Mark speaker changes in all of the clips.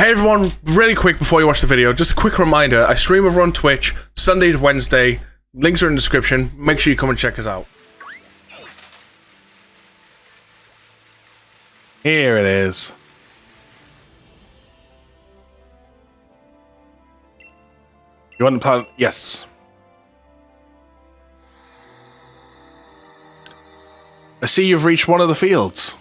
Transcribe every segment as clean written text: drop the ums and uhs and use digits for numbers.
Speaker 1: Hey everyone, really quick before you watch the video, just a quick reminder, I stream over on Twitch, Sunday to Wednesday, links are in the description, make sure you come and check us out. Here it is. You want to plant? Yes. I see you've reached one of the fields.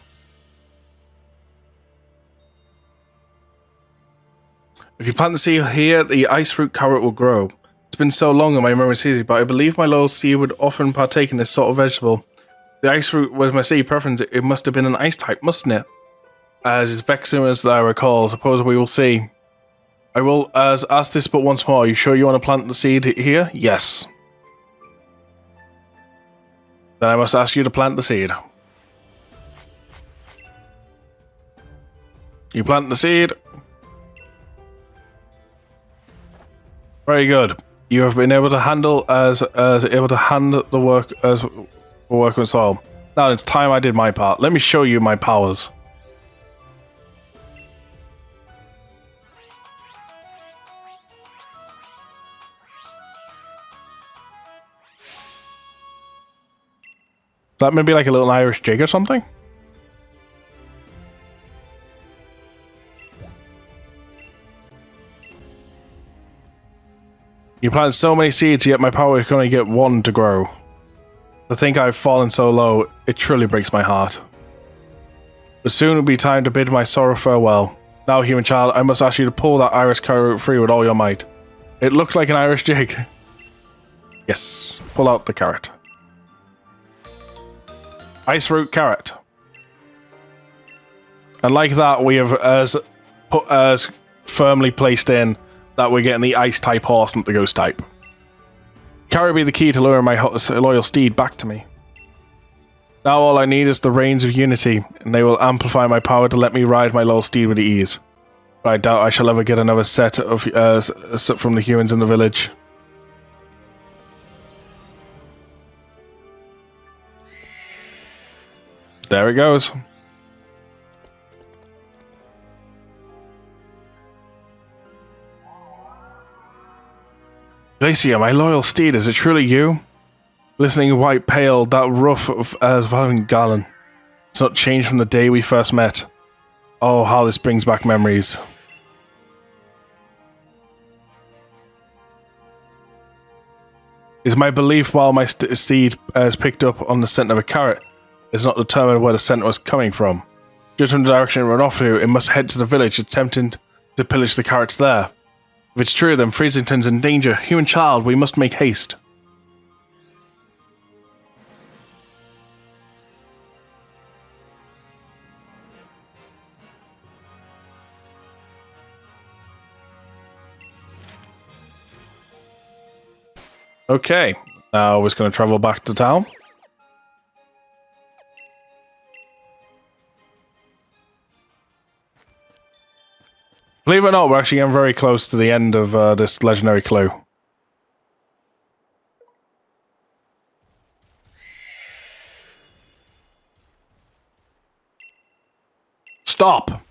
Speaker 1: If you plant the seed here, the ice root carrot will grow. It's been so long in my memory is easy, but I believe my loyal steed would often partake in this sort of vegetable. The ice root was my seed preference. It must have been an ice type, mustn't it? As vexing as I recall, suppose we will see. I will ask this but once more. Are you sure you want to plant the seed here? Yes. Then I must ask you to plant the seed. You plant the seed. Very good. You have been able to handle able to hand the work as work with soil. Now it's time I did my part. Let me show you my powers. That may be like a little Irish jig or something? You plant so many seeds, yet my power can only get one to grow. To think I've fallen so low, it truly breaks my heart. But soon will be time to bid my sorrow farewell. Now, human child, I must ask you to pull that Irish carrot free with all your might. It looks like an Irish jig. Yes, pull out the carrot. Ice root carrot. And like that, we have put as firmly placed in that we're getting the ice type horse, not the ghost type. Carrot be the key to lure my loyal steed back to me. Now all I need is the reins of unity, and they will amplify my power to let me ride my loyal steed with ease. But I doubt I shall ever get another set of from the humans in the village. There it goes. Glacia, my loyal steed, is it truly you? Glistening white pale, that rough as Valentine Gallon. It's not changed from the day we first met. Oh, how this brings back memories. Is my belief while my steed has picked up on the scent of a carrot is not determined where the scent was coming from. Just from the direction it ran off to, it must head to the village, attempting to pillage the carrots there. If it's true, then Freezington's in danger. Human child, we must make haste. Okay, now we're just going to travel back to town. Believe it or not, we're actually getting very close to the end of this legendary clue. Stop!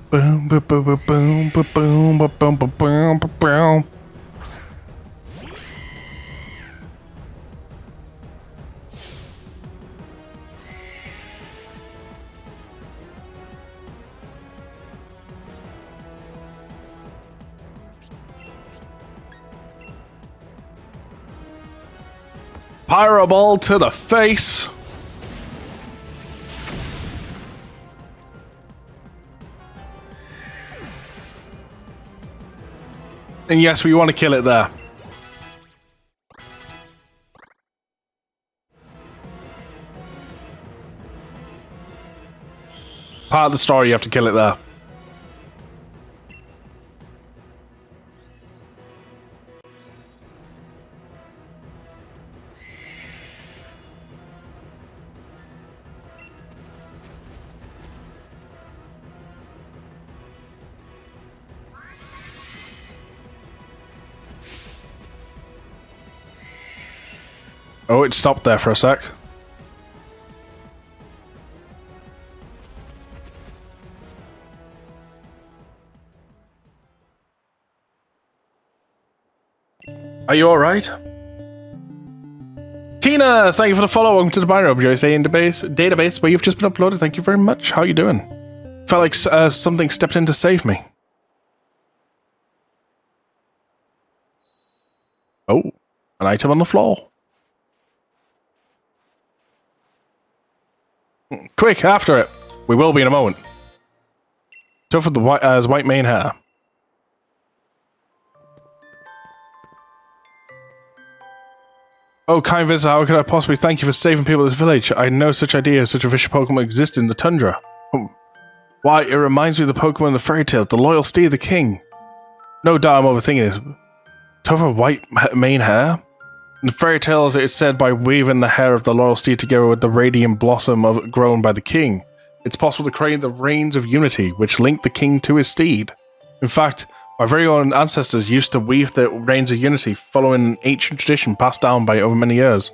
Speaker 1: Boom, boom, boom, boom, boom, boom, boom, boom, boom, boom, boom. Pyro ball to the face. And yes, we want to kill it there. Part of the story, you have to kill it there. Oh, it stopped there for a sec. Are you alright? Tina, thank you for the follow. Welcome to the Binary Objects database where you've just been uploaded. Thank you very much. How are you doing? Felt like something stepped in to save me. Oh, an item on the floor. Quick, after it. We will be in a moment. Tough with the white mane hair. Oh, kind visitor, how could I possibly thank you for saving people of this village? I had no such idea such a vicious Pokemon existed in the tundra. Oh. Why, it reminds me of the Pokemon in the fairy tale, the loyal steed of the king. No doubt I'm overthinking this. Tough with white mane hair? In the fairy tales, it is said by weaving the hair of the loyal steed together with the radiant blossom grown by the king, it's possible to create the reins of unity, which link the king to his steed. In fact, our very own ancestors used to weave the reins of unity, following an ancient tradition passed down by over many years.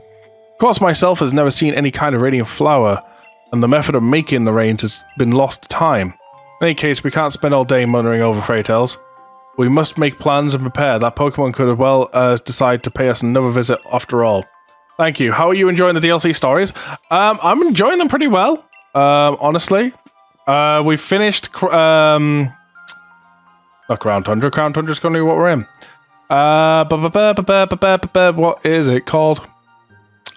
Speaker 1: Of course, myself has never seen any kind of radiant flower, and the method of making the reins has been lost to time. In any case, we can't spend all day muttering over fairy tales. We must make plans and prepare. That Pokemon could as well decide to pay us another visit after all. Thank you. How are you enjoying the DLC stories? I'm enjoying them pretty well, honestly. We finished... not Crown Tundra. Crown Tundra's going to be what we're in. What is it called?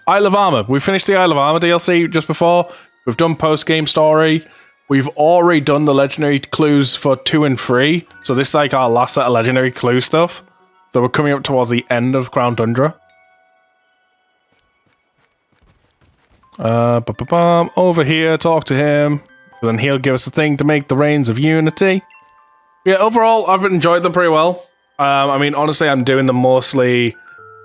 Speaker 1: Isle of Armor. We finished the Isle of Armor DLC just before. We've done post-game story. We've already done the legendary clues for 2 and 3. So this is like our last set of legendary clue stuff. So we're coming up towards the end of Crown Tundra. Over here, talk to him. And then he'll give us the thing to make the reins of unity. Yeah, overall, I've enjoyed them pretty well. I mean, honestly, I'm doing them mostly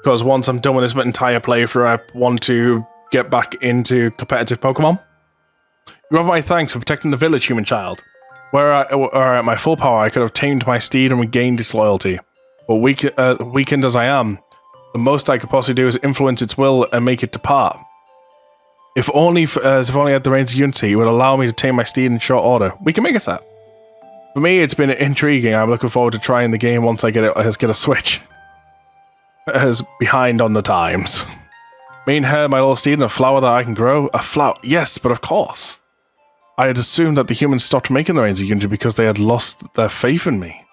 Speaker 1: because once I'm done with this entire playthrough, I want to get back into competitive Pokemon. You have my thanks for protecting the village, human child. Were at my full power, I could have tamed my steed and regained its loyalty. But weakened as I am, the most I could possibly do is influence its will and make it depart. If only I had the reins of unity, it would allow me to tame my steed in short order. We can make a set. For me, it's been intriguing. I'm looking forward to trying the game once I get a Switch. As behind on the times. Mane hair, my little steed, and a flower that I can grow. A flower? Yes, but of course. I had assumed that the humans stopped making the reins of unity because they had lost their faith in me.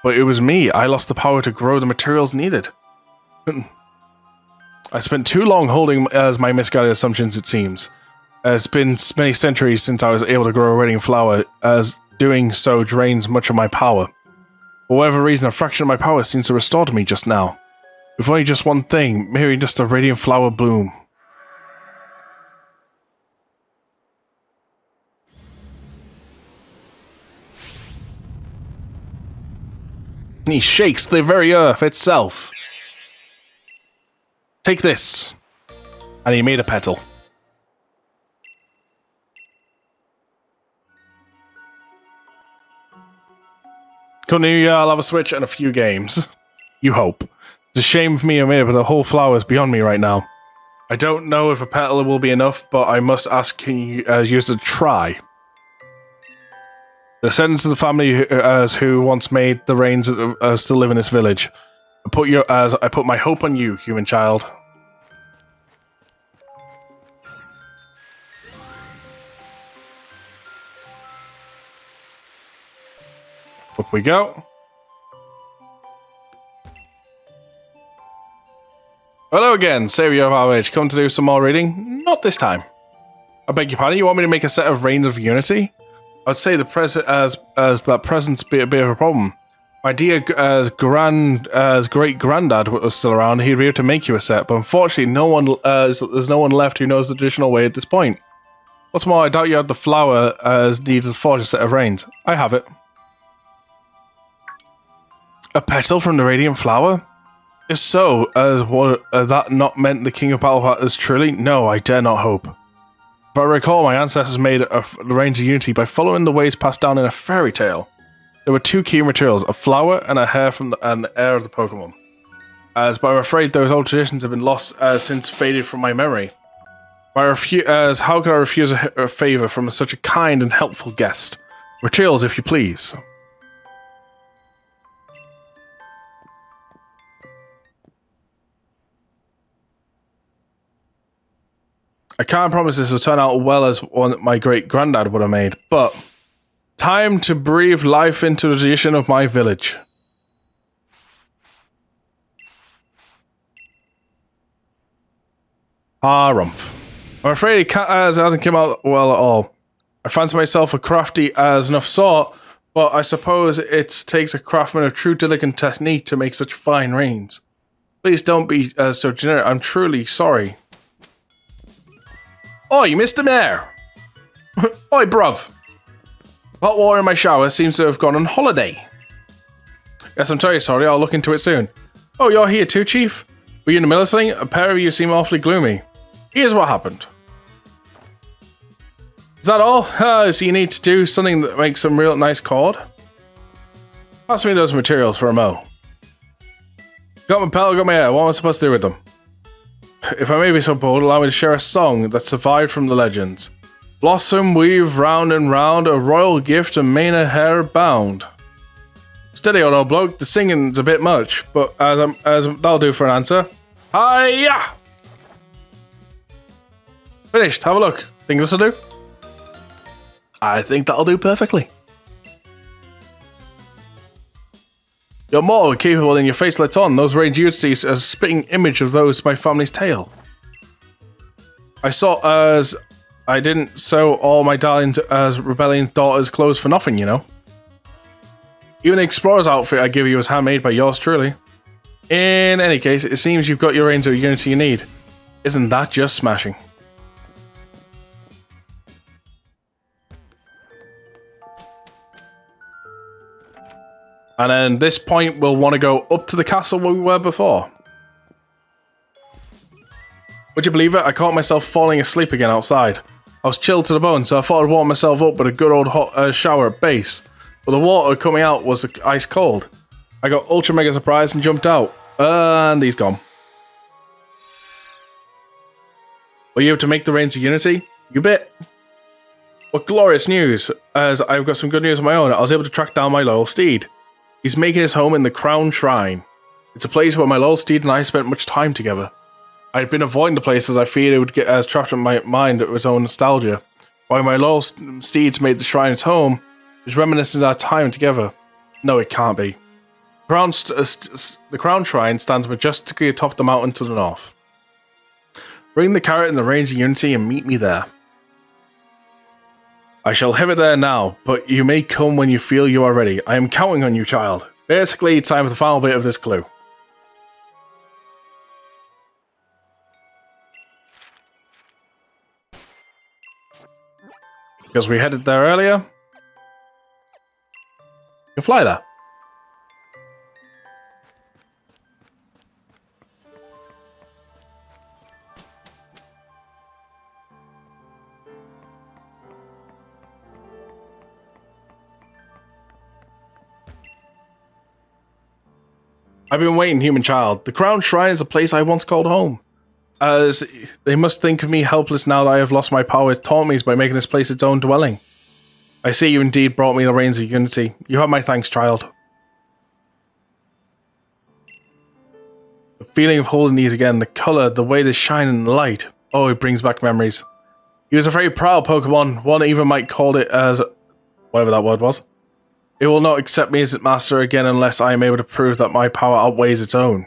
Speaker 1: But it was me. I lost the power to grow the materials needed. I spent too long holding as my misguided assumptions, it seems. It's been many centuries since I was able to grow a radiant flower, as doing so drains much of my power. For whatever reason, a fraction of my power seems to restore to me just now. If only just one thing, maybe just a radiant flower bloom. He shakes the very earth itself. Take this. And he made a petal. Come New Year, I'll have a Switch and a few games. You hope. It's a shame for me to admit, but the whole flower is beyond me right now. I don't know if a petal will be enough, but I must ask you to try. The descendants of the family who once made the reins still live in this village. I put my hope on you, human child. Up we go. Hello again, Savior of our age. Come to do some more reading? Not this time. I beg your pardon, you want me to make a set of Reigns of Unity? I'd say the that presence be a bit of a problem. My dear great granddad was still around, he'd be able to make you a set, but unfortunately there's no one left who knows the traditional way at this point. What's more, I doubt you have the flower needed to forge a set of reins. I have it. A petal from the radiant flower? If so, that not meant the King of Battle is truly? No, I dare not hope. If I recall, my ancestors made the reins of unity by following the ways passed down in a fairy tale. There were two key materials, a flower and a hair from the air of the Pokemon. but I'm afraid those old traditions have been lost since faded from my memory. How could I refuse a favor from such a kind and helpful guest? Materials, if you please. I can't promise this will turn out well as one that my great-granddad would have made, but time to breathe life into the tradition of my village. Rumph. I'm afraid it hasn't come out well at all. I fancy myself a crafty as enough sort, but I suppose it takes a craftsman of true delicate technique to make such fine rings. Please don't be so generic. I'm truly sorry. Oi, Mr. Mayor! Oi, bruv! Hot water in my shower seems to have gone on holiday. Yes, I'm terribly sorry. I'll look into it soon. Oh, you're here too, Chief? Were you in the middle of something? A pair of you seem awfully gloomy. Here's what happened. Is that all? So you need to do something that makes some real nice cord? Pass me those materials for a mo. Got my pal, got my hair. What am I supposed to do with them? If I may be so bold, allow me to share a song that survived from the legends. Blossom weave round and round, a royal gift and main a hair bound. Steady on, old bloke, the singing's a bit much, but as that'll do for an answer. Hiya! Finished, have a look. Think this'll do? I think that'll do perfectly. You're more capable than your face lets on. Those ranged unities are a spitting image of those my family's tale. I saw as I didn't sew all my darling as rebellion daughter's clothes for nothing, you know. Even the explorer's outfit I give you was handmade by yours truly. In any case, it seems you've got your range of unity you need. Isn't that just smashing? And then this point, we'll want to go up to the castle where we were before. Would you believe it? I caught myself falling asleep again outside. I was chilled to the bone, so I thought I'd warm myself up with a good old hot shower at base. But the water coming out was ice cold. I got ultra mega surprised and jumped out. And he's gone. Were you able to make the Reigns of Unity? You bet. What glorious news. As I've got some good news of my own, I was able to track down my loyal steed. He's making his home in the Crown Shrine. It's a place where my loyal steed and I spent much time together. I'd been avoiding the place as I feared it would get as trapped in my mind with its own nostalgia. While my loyal steeds made the shrine its home, it's reminiscent of our time together. No, it can't be. The Crown Shrine stands majestically atop the mountain to the north. Bring the carrot in the Reigns of Unity and meet me there. I shall have it there now, but you may come when you feel you are ready. I am counting on you, child. Basically, time for the final bit of this clue. Because we headed there earlier. You can fly there. I've been waiting, human child. The Crown Shrine is a place I once called home. As they must think of me helpless now that I have lost my power as taught me by making this place its own dwelling. I see you indeed brought me the Reigns of Unity. You have my thanks, child. The feeling of holding these again, the colour, the way they shine in the light. Oh, it brings back memories. He was a very proud Pokemon. One even might call it as... whatever that word was. It will not accept me as its master again unless I am able to prove that my power outweighs its own.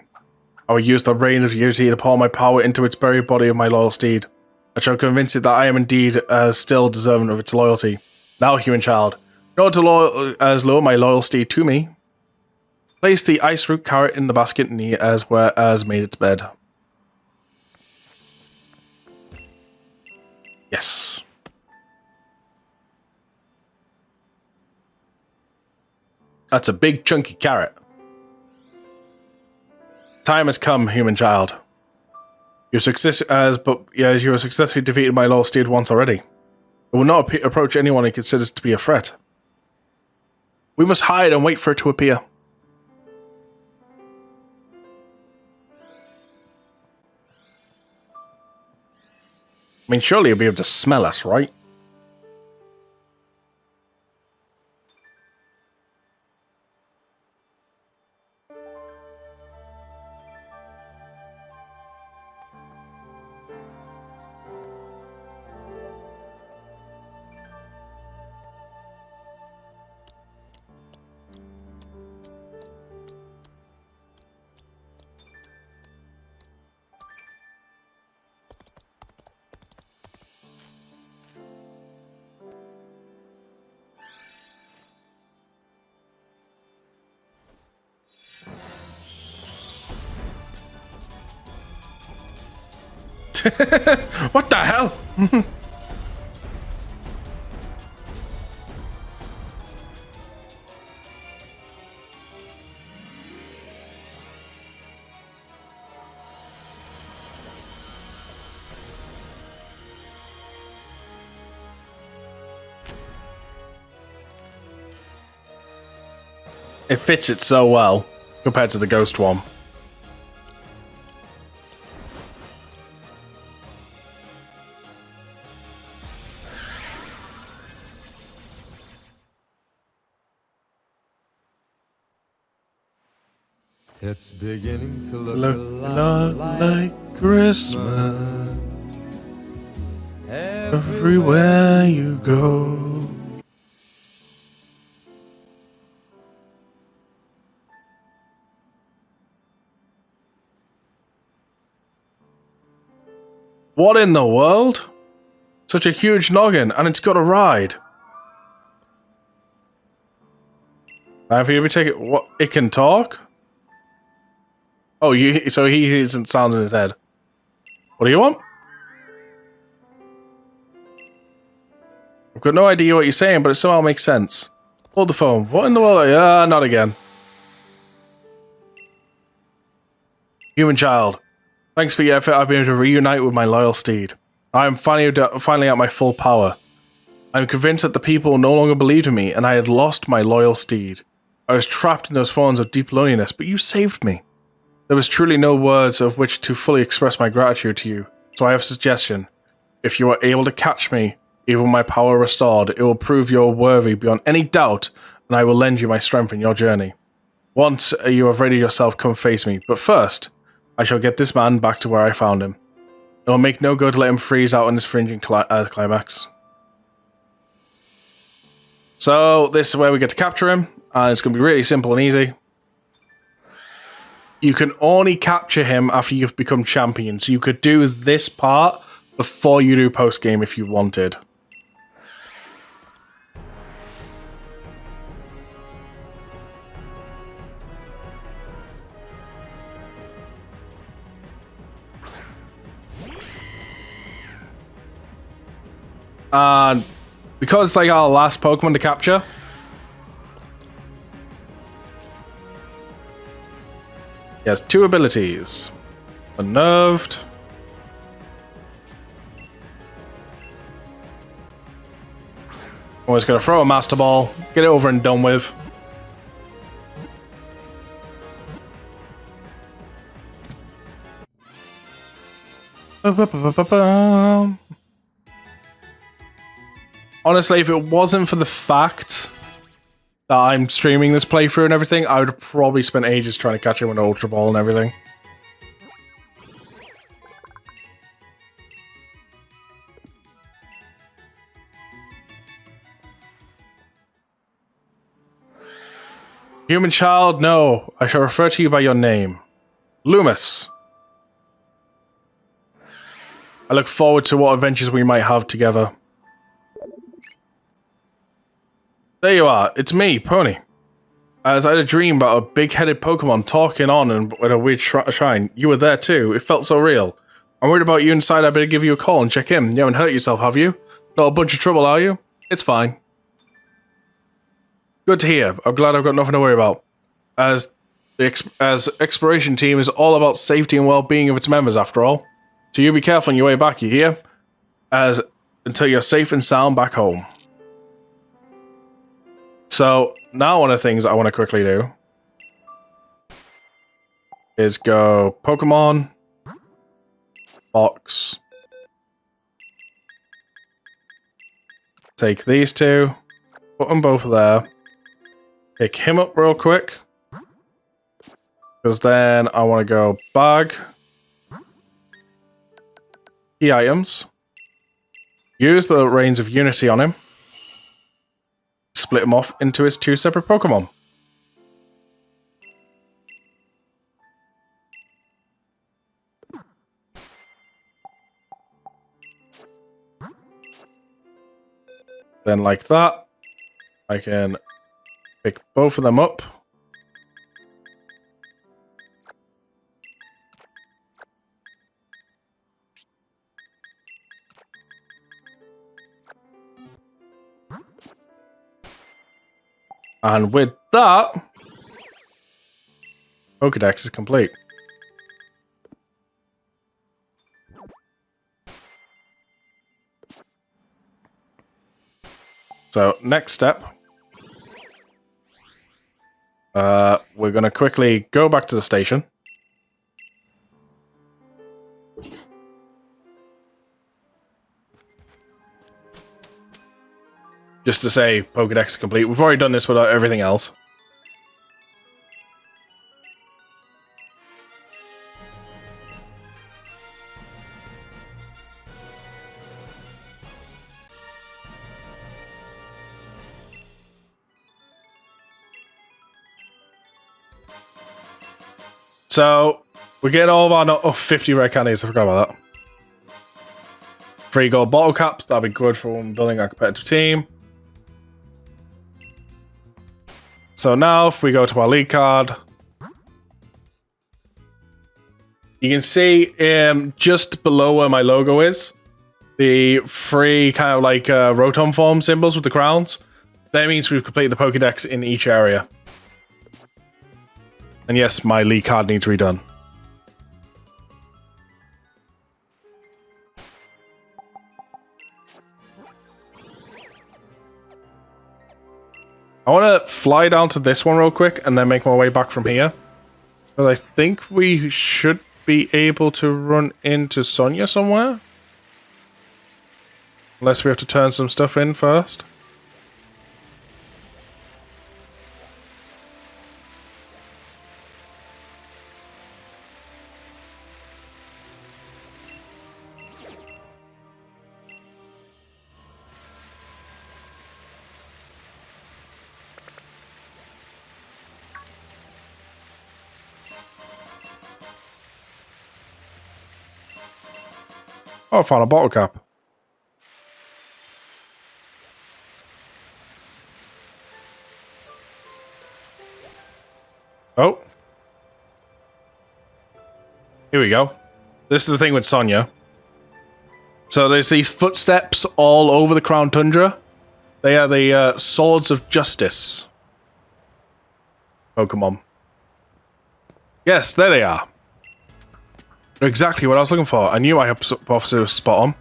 Speaker 1: I will use the Reign of Unity to pour my power into its buried body of my loyal steed. I shall convince it that I am indeed still deserving of its loyalty. Now, human child, in order to lure my loyal steed to me, place the ice root carrot in the basket near as where as made its bed. Yes. That's a big chunky carrot. Time has come, human child. You have successfully defeated my loyal steed once already. It will not approach anyone he considers to be a threat. We must hide and wait for it to appear. I mean, surely you'll be able to smell us, right? What the hell? It fits it so well compared to the ghost one.
Speaker 2: It's beginning to look
Speaker 1: Look
Speaker 2: a lot
Speaker 1: like Christmas everywhere you go. What in the world? Such a huge noggin, and it's got a ride. If you ever take it, what it can talk? Oh, so he hears sounds in his head. What do you want? I've got no idea what you're saying, but it somehow makes sense. Hold the phone. What in the world? Not again. Human child. Thanks for your effort. I've been able to reunite with my loyal steed. I am finally at my full power. I'm convinced that the people no longer believed in me, and I had lost my loyal steed. I was trapped in those thorns of deep loneliness, but you saved me. There was truly no words of which to fully express my gratitude to you, so I have a suggestion. If you are able to catch me, even with my power restored, it will prove you are worthy beyond any doubt, and I will lend you my strength in your journey. Once you have readied yourself, come face me, but first, I shall get this man back to where I found him. It will make no good to let him freeze out in his fringing climax. So, this is where we get to capture him, and it's going to be really simple and easy. You can only capture him after you've become champion, so you could do this part before you do post-game if you wanted. And because it's like our last Pokemon to capture, he has 2 abilities. Unnerved. Always gonna throw a Master Ball, get it over and done with. Honestly, if it wasn't for the fact that I'm streaming this playthrough and everything, I would have probably spent ages trying to catch him with an Ultra Ball and everything. Human child, no. I shall refer to you by your name. Lumus. I look forward to what adventures we might have together. There you are. It's me, Pony. As I had a dream about a big-headed Pokemon talking on and at a weird shrine. You were there too. It felt so real. I'm worried about you inside. I better give you a call and check in. You haven't hurt yourself, have you? Not a bunch of trouble, are you? It's fine. Good to hear. I'm glad I've got nothing to worry about. As exploration team is all about safety and well-being of its members, after all. So you be careful on your way back, you hear? Until you're safe and sound back home. So, now one of the things I want to quickly do is go Pokemon, Box, take these two, put them both there, pick him up real quick, because then I want to go bag, key items, use the Reigns of Unity on him, split him off into his 2 separate Pokemon. Then like that, I can pick both of them up. And with that, Pokedex is complete. So, next step. We're going to quickly go back to the station. Just to say Pokedex is complete. We've already done this without everything else. So, we get all of our 50 rare candies. I forgot about that. 3 gold bottle caps. That'll be good for building our competitive team. So now, if we go to our league card, you can see just below where my logo is, the 3 kind of like Rotom form symbols with the crowns. That means we've completed the Pokedex in each area. And yes, my league card needs redone. I want to fly down to this one real quick and then make my way back from here. But I think we should be able to run into Sonia somewhere. Unless we have to turn some stuff in first. Oh, I found a bottle cap. Oh. Here we go. This is the thing with Sonia. So there's these footsteps all over the Crown Tundra. They are the Swords of Justice Pokemon. Yes, there they are. They're exactly what I was looking for. I knew my hypothesis was spot on.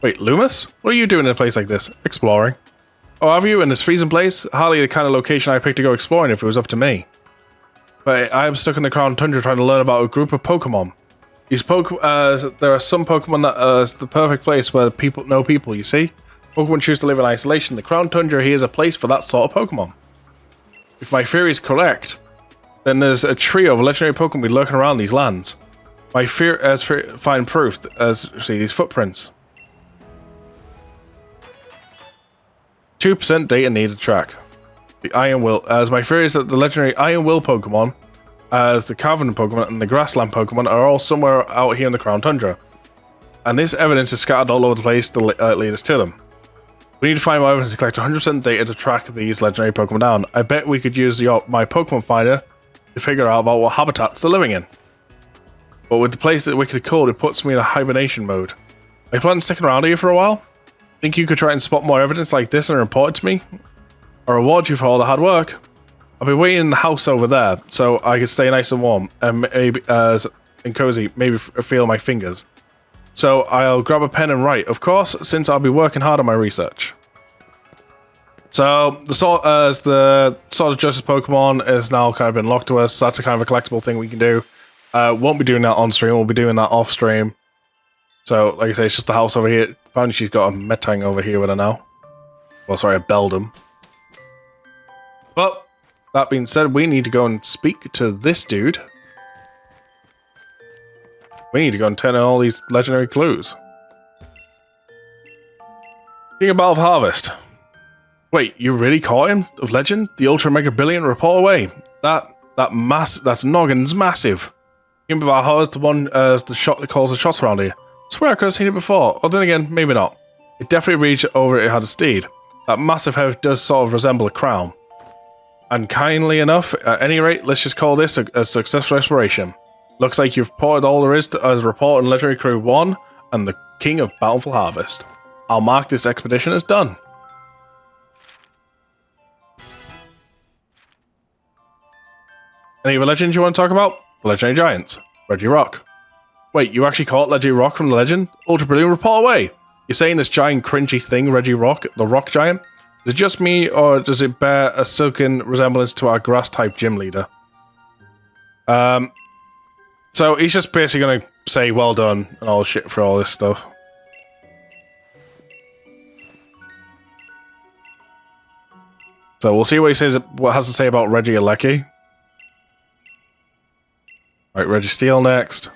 Speaker 1: Wait, Lumus? What are you doing in a place like this? Exploring. Oh, have you? In this freezing place? Hardly the kind of location I picked to go exploring if it was up to me. But I am stuck in the Crown Tundra trying to learn about a group of Pokemon. These there are some Pokemon that is the perfect place where people know people, you see? Pokemon choose to live in isolation. The Crown Tundra here is a place for that sort of Pokemon. If my theory is correct, then there's a trio of legendary Pokemon lurking around these lands. My fear as find proof as see these footprints. 2% data needed to track. The Iron Will, as my theory is that the legendary Iron Will Pokemon, as the Cavern Pokemon and the Grassland Pokemon are all somewhere out here in the Crown Tundra. And this evidence is scattered all over the place to lead us to them. We need to find more evidence to collect 100% data to track these legendary Pokemon down. I bet we could use my Pokemon Finder to figure out about what habitats they're living in. But with the place that Wicked Cold, it puts me in a hibernation mode. Are you planning on sticking around here for a while? Think you could try and spot more evidence like this and report it to me? I'll reward you for all the hard work. I'll be waiting in the house over there, so I can stay nice and warm and maybe and cozy, maybe feel my fingers. So I'll grab a pen and write, of course, since I'll be working hard on my research. So the Sword of Justice Pokemon is now kind of been locked to us. So that's a kind of a collectible thing we can do. Won't be doing that on stream. We'll be doing that off stream. So, like I say, it's just the house over here. Apparently, she's got a Metang over here with her now. Well, sorry, a beldam. But, that being said, we need to go and speak to this dude. We need to go and turn in all these legendary clues. King of Battle of Harvest. Wait, you really caught him? Of legend? The Ultra Mega Billion? Report away. That's Noggin's massive. King of Battle of Harvest, the one the shot that calls the shots around here. Swear I could have seen it before. Or then again, maybe not. It definitely reached over it had a steed. That massive head does sort of resemble a crown. And kindly enough, at any rate, let's just call this a successful exploration. Looks like you've reported all there is to as report on Legendary Crew 1 and the King of Bountiful Harvest. I'll mark this expedition as done. Any other legends you want to talk about? The Legendary Giants. Reggie Rock. Wait, you actually caught Legendary Rock from the legend? Ultra Brilliant, report away! You're saying this giant cringy thing, Reggie Rock, the Rock Giant? Is it just me, or does it bear a silken resemblance to our grass-type gym leader? So he's just basically going to say well done and all shit for all this stuff. So we'll see what he says, what has to say about Reggie Alecki. Right, Reggie Steele next.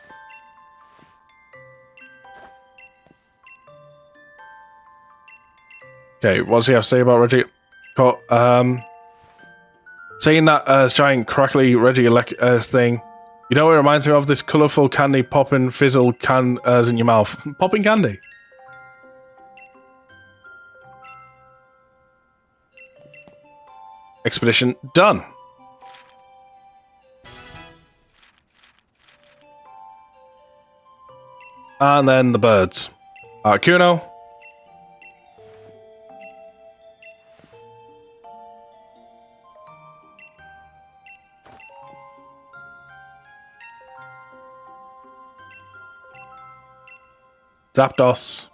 Speaker 1: Okay, what does he have to say about Reggie? Saying that giant crackly Reggie Alecki thing. You know what it reminds me of? This colourful candy popping fizzle can in your mouth. Popping candy. Expedition done. And then the birds. Kuno. Zapdos.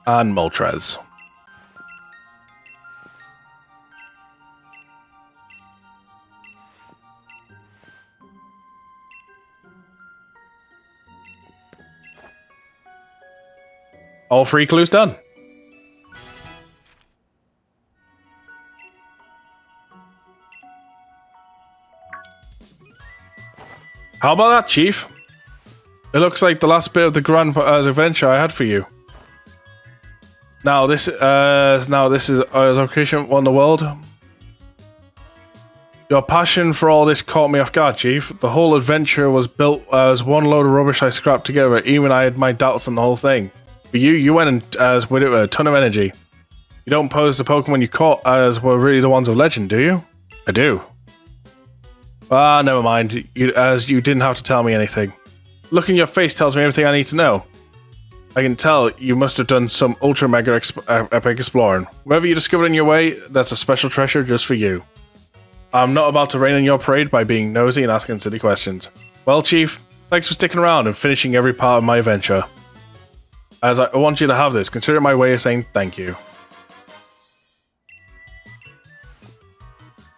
Speaker 1: And Moltres. All 3 clues done. How about that, Chief? It looks like the last bit of the grand adventure I had for you. Now this is location won the world. Your passion for all this caught me off guard, Chief. The whole adventure was built as one load of rubbish I scrapped together. Even I had my doubts on the whole thing. But you went and with it with a ton of energy. You don't pose the Pokemon you caught as were really the ones of legend, do you? I do. Ah, never mind. You didn't have to tell me anything. Look in your face tells me everything I need to know. I can tell you must have done some ultra mega epic exploring. Whatever you discovered in your way, that's a special treasure just for you. I'm not about to rain on your parade by being nosy and asking silly questions. Well, Chief, thanks for sticking around and finishing every part of my adventure. As I want you to have this, consider it my way of saying thank you.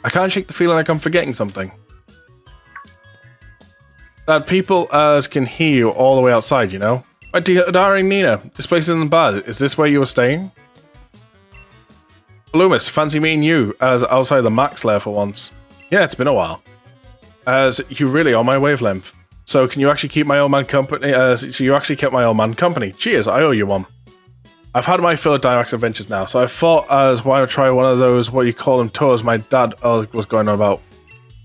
Speaker 1: I can't shake the feeling like I'm forgetting something. That people can hear you all the way outside, you know? My darling Nina, this place isn't bad. Is this where you were staying? Lumus, fancy meeting you as outside the Max lair for once. Yeah, it's been a while. As you really are my wavelength. So can you actually keep my old man company? So you actually kept my old man company. Cheers, I owe you one. I've had my fill of Dynamax adventures now, so I thought why not try one of those, what you call them, tours my dad was going on about.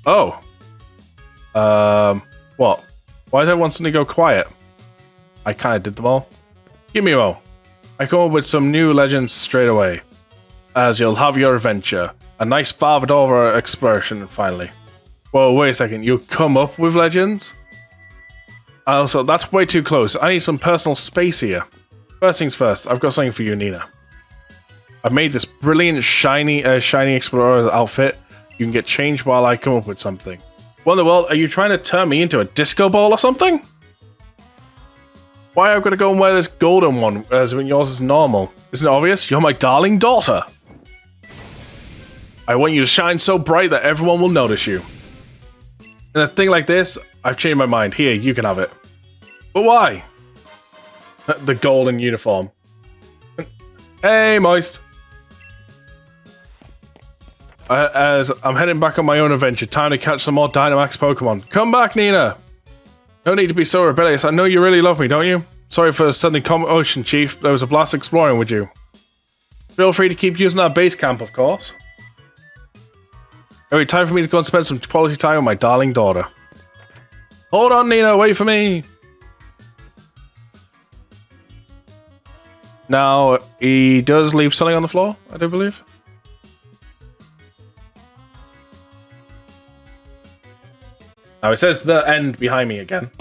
Speaker 1: Oh. What? Why did everyone suddenly go quiet? I kind of did them all. Give me a mo. I come up with some new legends straight away. As you'll have your adventure. A nice fathered over exploration, finally. Whoa, wait a second. You come up with legends? Also, that's way too close. I need some personal space here. First things first, I've got something for you, Nina. I've made this brilliant, shiny explorer outfit. You can get changed while I come up with something. What in the world? Are you trying to turn me into a disco ball or something? Why I've got to go and wear this golden one as when yours is normal? Isn't it obvious? You're my darling daughter. I want you to shine so bright that everyone will notice you. In a thing like this, I've changed my mind. Here, you can have it. But why? The golden uniform. Hey, Moist. As I'm heading back on my own adventure, time to catch some more Dynamax Pokemon. Come back, Nina! No need to be so rebellious. I know you really love me, don't you? Sorry for suddenly ocean, Chief. There was a blast exploring with you. Feel free to keep using our base camp, of course. Alright, time for me to go and spend some quality time with my darling daughter. Hold on, Nina, wait for me! Now, he does leave something on the floor, I do believe. Now, it says the end behind me again.